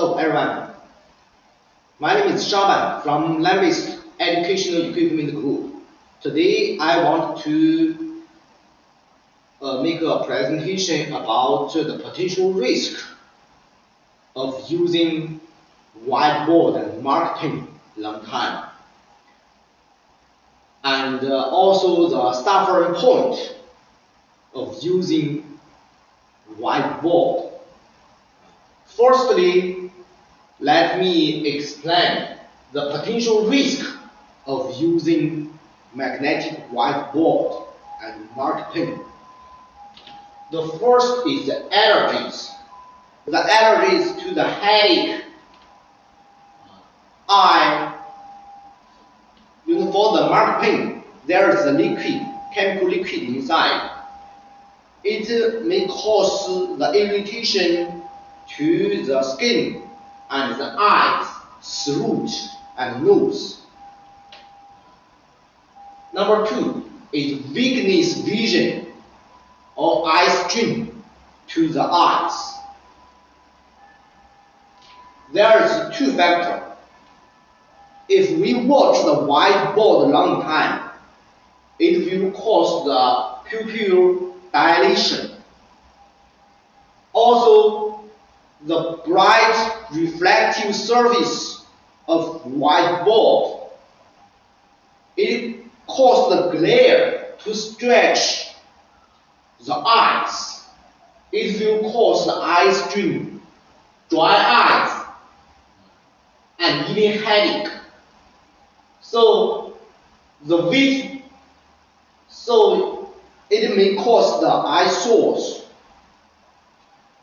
Hello everyone, my name is Shaban from Lonbest Educational Equipment Group. Today I want to make a presentation about the potential risk of using whiteboard and marking long time, and also the suffering point of using whiteboard. Firstly, let me explain the potential risk of using magnetic whiteboard and mark pen. The first is the allergies. The allergies to the headache, eye. For the mark pen, there is a liquid, chemical liquid inside. It may cause the irritation to the skin and the eyes, throat, and nose. Number 2 is weakness vision or eye strain to the eyes. There is 2 factors. If we watch the whiteboard a long time, it will cause the pupil dilation. Also, the bright reflective surface of whiteboard, it causes the glare to stretch the eyes. It will cause the eye strain, dry eyes, and even headache. So it may cause the eye sores.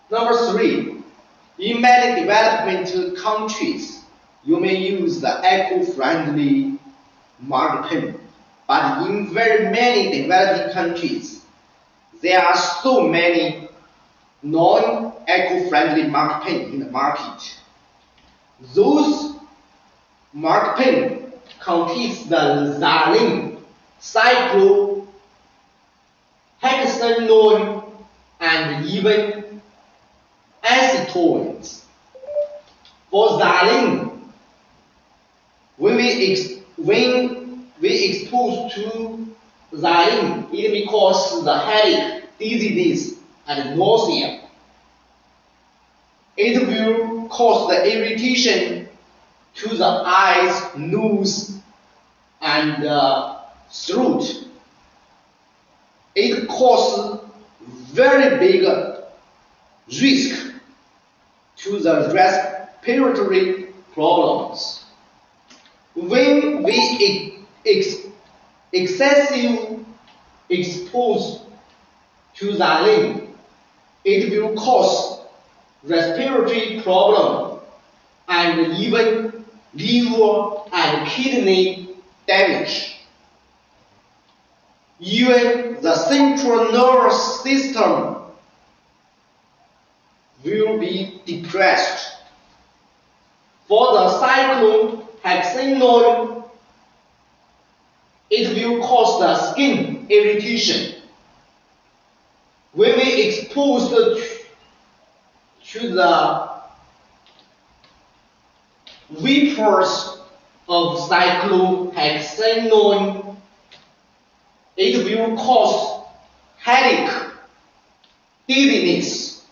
Number 3, in many development countries, you may use the eco-friendly mark pen, but in very many developing countries, there are so many non-eco-friendly mark pen in the market. Those mark pen contains the xylene, cyclohexanone, and even acetones. For xylene, when we expose to xylene, it may cause the headache, dizziness, and nausea. It will cause the irritation to the eyes, nose, and throat. It causes very big risk to the respiratory problems. When we excessive exposed to xylene, it will cause respiratory problem and even liver and kidney damage. Even the central nervous system will be depressed. For the cyclohexanone, it will cause the skin irritation. When we expose to the vapors of cyclohexanone, it will cause headache, dizziness,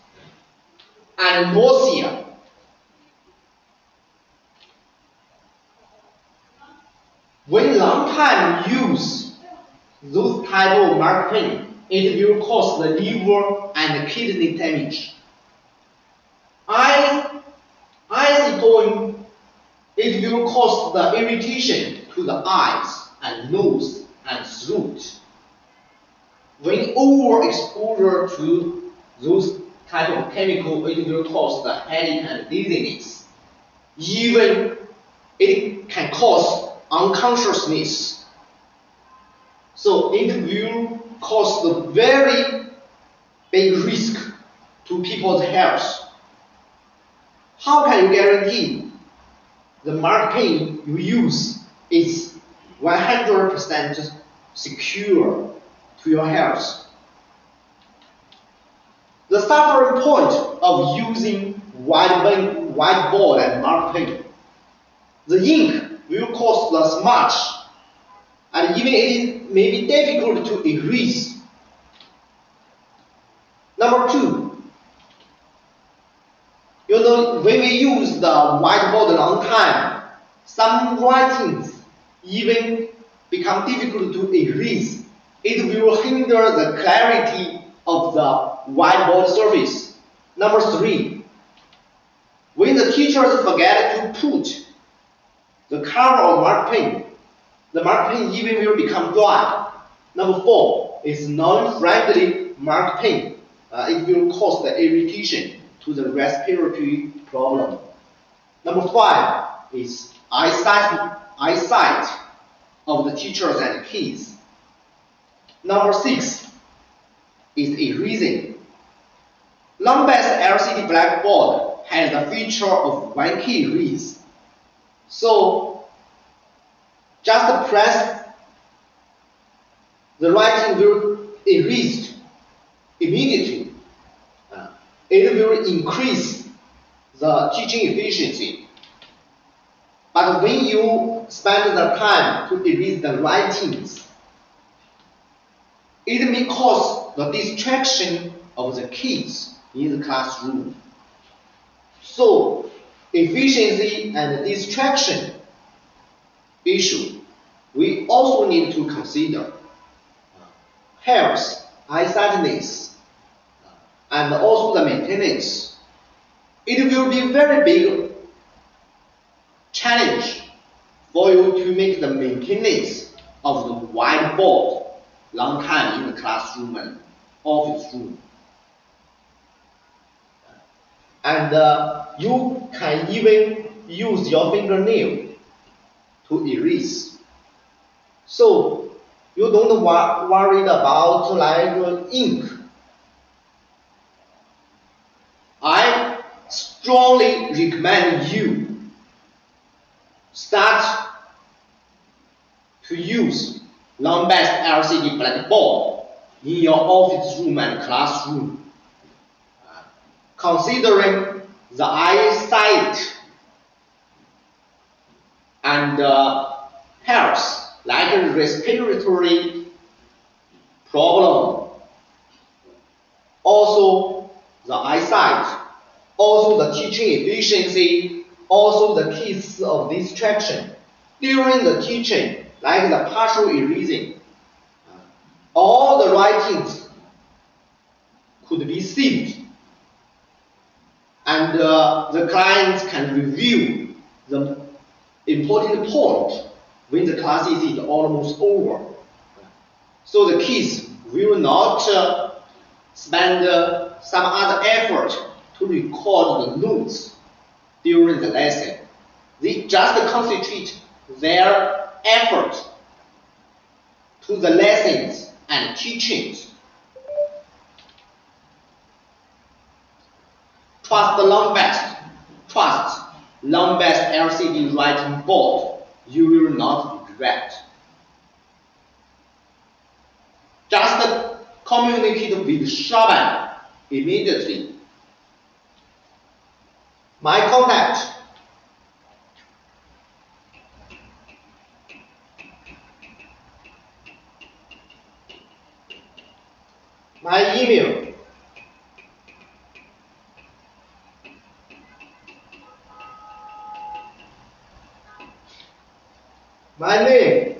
and nausea. When long time use those type of mark pen, it will cause the liver and kidney damage. Acetone, it will cause the irritation to the eyes and nose and throat. When overexposure to those type of chemical, it will cause the headache and dizziness. Even it can cause unconsciousness. So it will cause the very big risk to people's health. How can you guarantee the mark pen you use is 100% secure to your health? The suffering point of using whiteboard and mark pen. The ink will cost less much, and even it may be difficult to erase. Number 2, when we use the whiteboard a long time, some writings even become difficult to erase. It will hinder the clarity of the whiteboard surface. Number 3, when the teachers forget to put the cover of mark pen, the mark pen even will become dry. Number 4 is non-friendly mark pen. It will cause the irritation to the respiratory problem. Number 5 is eyesight of the teachers and kids. Number 6 is erasing. Lonbest LCD Blackboard has the feature of one key erase. So just press, the writing will erase immediately. It will increase the teaching efficiency. But when you spend the time to erase the writings, it may cause the distraction of the kids in the classroom. So, efficiency and distraction issue we also need to consider. Health, eyesightness, and also the maintenance. It will be a very big challenge for you to make the maintenance of the whiteboard long time in the classroom and office room. And you can even use your fingernail to erase. So you don't worry about like ink. I strongly recommend you start to use Lonbest LCD Blackboard in your office room and classroom, considering the eyesight and health, like a respiratory problem, also the eyesight, also the teaching efficiency, also the case of distraction during the teaching, like the partial erasing. All the writings could be saved, and the clients can review the important point when the class is almost over. So the kids will not spend some other effort to record the notes during the lesson. They just concentrate their effort to the lessons and teachings. Trust Lonbest LCD writing board. You will not regret. Just communicate with Shaban immediately. My contact. My email. My name.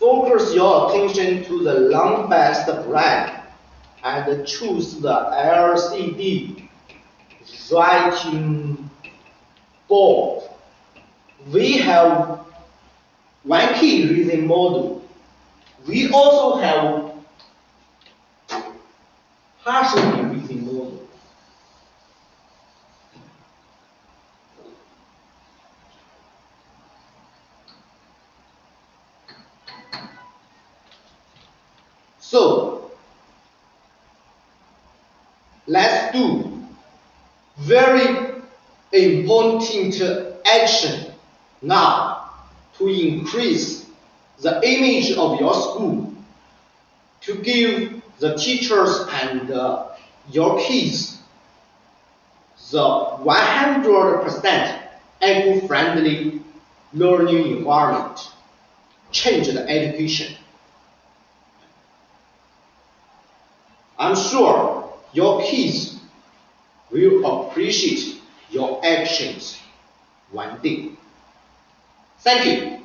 Focus your attention to the Lonbest brand and choose the LCD writing board. We have one key reading model. We also have partial reading model. So let's do very important action now to increase the image of your school, to give the teachers and your kids the 100% eco-friendly learning environment. Change the education. I'm sure your kids will appreciate your actions one day. Thank you.